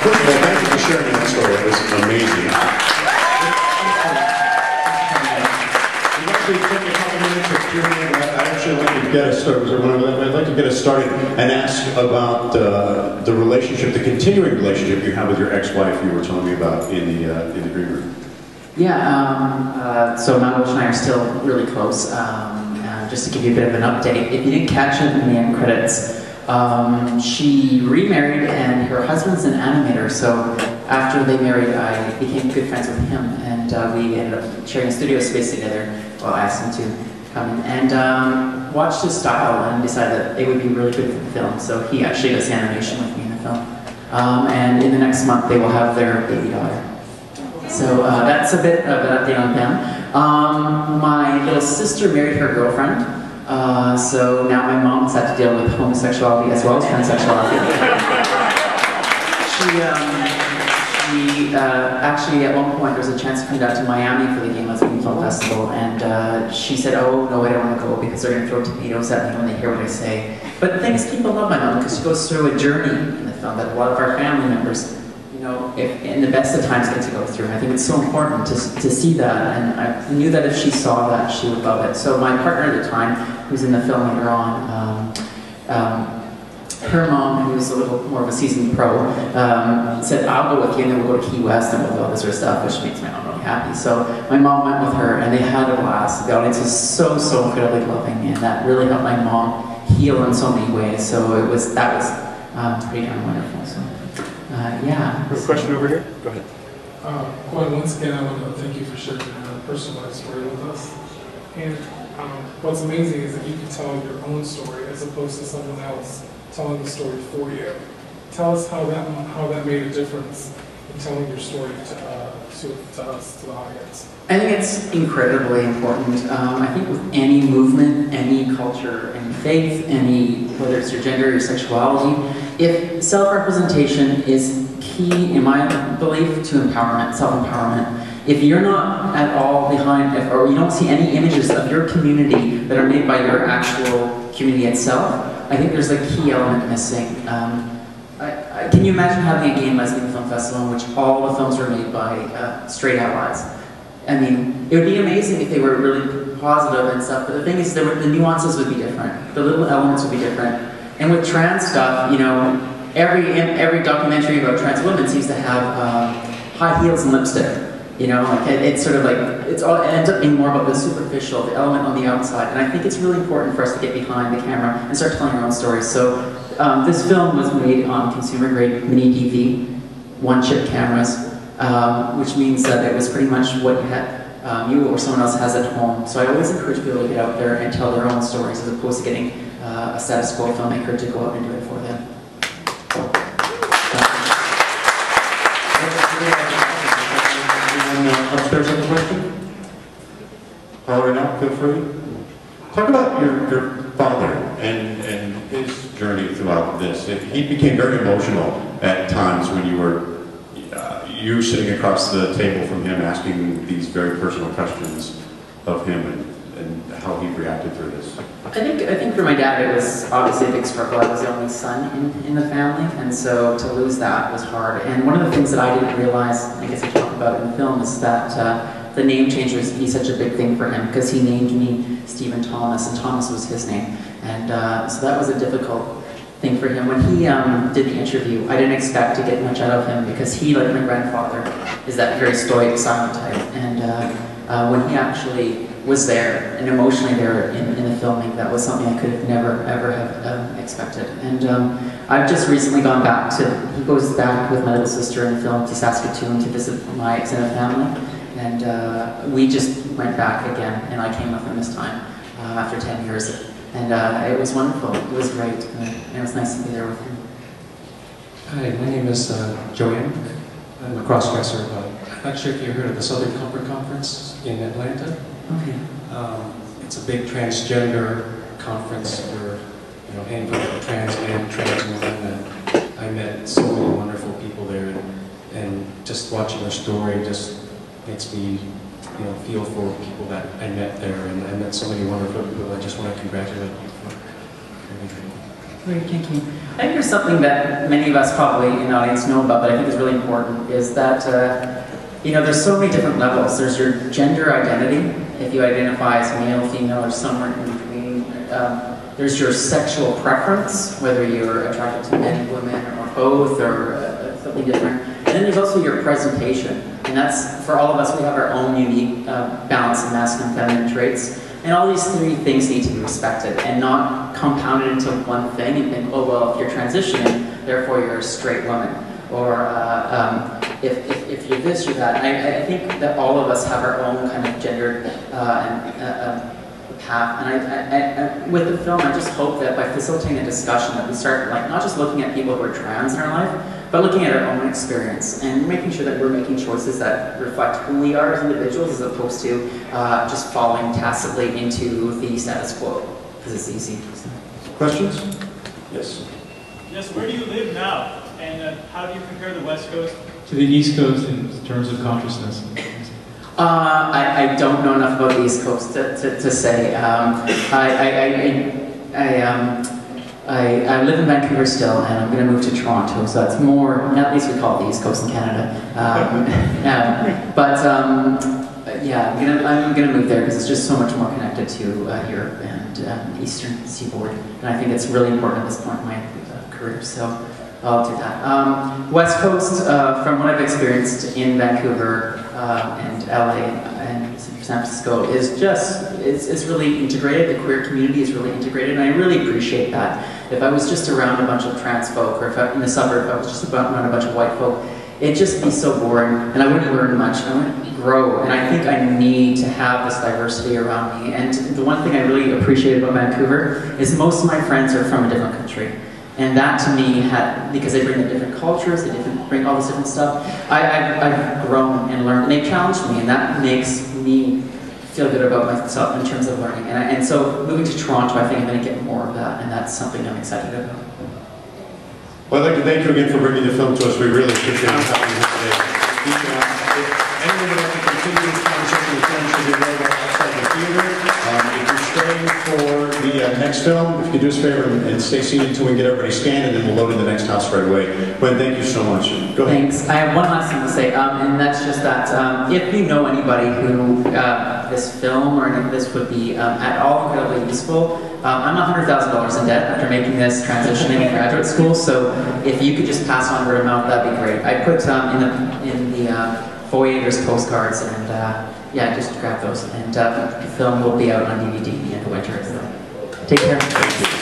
First of all, thank you for sharing that story. It was amazing. We'd like to take a couple minutes of Q&A. I'd actually like to get us started. I'd like to get us started and ask about the relationship, the continuing relationship you have with your ex-wife you were telling me about in the green room. Yeah, so Madeline and I are still really close. Just to give you a bit of an update, if you didn't catch it in the end credits, she remarried and her husband's an animator, so after they married I became good friends with him and we ended up sharing a studio space together. Well, I asked him to come in and watched his style and decided that it would be really good for the film, so he actually does animation with me in the film. And in the next month they will have their baby daughter. So that's a bit of an update on them. My little sister married her girlfriend, so now my mom has had to deal with homosexuality as well as transsexuality. She actually at one point there was a chance to come down to Miami for the Gay Lesbian Film Festival, and she said, "Oh no, I don't want to go because they're going to throw tomatoes at me when they hear what I say." But the thing is, people love my mom because she goes through a journey in the film that a lot of our family members, if in the best of times get to go through. I think it's so important to see that, and I knew that if she saw that, she would love it. So my partner at the time, who's in the film later on, her mom, who's a little more of a seasoned pro, said, "I'll go with you, and then we'll go to Key West and we'll do all this sort of stuff," which makes my mom really happy. So my mom went with her, and they had a blast. The audience was so incredibly loving, and that really helped my mom heal in so many ways. So that was pretty darn wonderful. So. Yeah. We have a question over here? Go ahead. Gwen, once again, I want to thank you for sharing a personal life story with us. And what's amazing is that you can tell your own story as opposed to someone else telling the story for you. Tell us how that made a difference in telling your story to us, to the audience. I think it's incredibly important. I think with any movement, any culture, any faith, whether it's your gender or your sexuality, if self-representation is key, in my belief, to empowerment, self-empowerment. If you're not at all behind, or you don't see any images of your community that are made by your actual community itself, I think there's a key element missing. Can you imagine having a gay and lesbian film festival in which all the films were made by straight allies? I mean, it would be amazing if they were really positive and stuff, but the thing is, the nuances would be different. The little elements would be different. And with trans stuff, every documentary about trans women seems to have high heels and lipstick. It's sort of like, it ends up being more about the superficial, the element on the outside. And I think it's really important for us to get behind the camera and start telling our own stories. So this film was made on consumer-grade mini DV, one-chip cameras, which means that it was pretty much what you had, you or someone else has at home. So I always encourage people to get out there and tell their own stories as opposed to getting a status quo filmmaker to go out and do it for them. Upstairs have a question? Or now, feel free. Talk about your father and his journey throughout this. He became very emotional at times when you were sitting across the table from him asking these very personal questions of him and how he reacted through this. I think for my dad it was obviously a big struggle. I was the only son in the family, and so to lose that was hard. And one of the things that I didn't realize, I guess I talk about in the film, is that the name change was such a big thing for him because he named me Stephen Thomas, and Thomas was his name. And so that was a difficult thing for him. When he did the interview, I didn't expect to get much out of him because he, like my grandfather, is that very stoic, silent type. And when he actually was there and emotionally there in the filming, that was something I could have never ever have expected. And I've just recently gone back he goes back with my little sister in the film to Saskatoon to visit my extended family, and we just went back again, and I came with him this time after 10 years, and it was wonderful. It was great, and it was nice to be there with him. Hi, my name is Joanne. I'm a cross-dresser. I'm not sure if you heard of the Southern Comfort Conference in Atlanta. Okay. It's a big transgender conference where, a handful of trans men, trans women, and I met so many wonderful people there, and just watching their story just makes me, feel for people that I met there, and I met so many wonderful people. I just want to congratulate you for everything. Great, thank you. I think there's something that many of us probably in the audience know about, but I think is really important, is that, you know, there's so many different levels. There's your gender identity, if you identify as male, female, or somewhere in between. There's your sexual preference, whether you're attracted to men, women, or both, or something different. And then there's also your presentation. And that's, for all of us, we have our own unique balance of masculine and feminine traits. And all these three things need to be respected and not compounded into one thing and think, oh, well, if you're transitioning, therefore you're a straight woman. Or if you're this or that. I think that all of us have our own kind of gendered path. And with the film, I just hope that by facilitating a discussion that we start like not just looking at people who are trans in our life, but looking at our own experience and making sure that we're making choices that reflect who we are as individuals as opposed to just falling tacitly into the status quo, because it's easy. So. Questions? Yes. Yes, where do you live now? And how do you compare the West Coast to the East Coast in terms of consciousness? I don't know enough about the East Coast to say. I live in Vancouver still, and I'm going to move to Toronto, so that's more, at least we call it the East Coast in Canada. Yeah, I'm going to move there because it's just so much more connected to Europe and Eastern Seaboard, and I think it's really important at this point in my career, so I'll do that. West Coast, from what I've experienced in Vancouver and LA and San Francisco, is just, it's really integrated. The queer community is really integrated, and I really appreciate that. If I was just around a bunch of trans folk, or if in the suburb I was just around a bunch of white folk, it'd just be so boring, and I wouldn't learn much, I wouldn't grow, and I think I need to have this diversity around me. And the one thing I really appreciate about Vancouver is most of my friends are from a different country. And that to me, because they bring the different cultures, they bring all this different stuff, I've grown and learned, and they've challenged me, and that makes me feel good about myself in terms of learning. And so moving to Toronto, I think I'm going to get more of that, and that's something I'm excited about. Well, I'd like to thank you again for bringing the film to us. We really appreciate having you today. If anyone would like to continue this conversation with films, should be available outside the theater. If you're staying for the next film, if you could do us a favor and stay seated until we get everybody scanned, and then we'll load in the next house right away. Gwen, thank you so much. Go ahead. Thanks. I have one last thing to say, and that's just that if you know anybody who this film or any of this would be at all incredibly useful, I'm $100,000 in debt after making this transitioning in graduate school, so if you could just pass on word of mouth, that'd be great. I put in the foyer, there's postcards, and yeah, just grab those. And the film will be out on DVD at the end of winter, so take care. Thank you.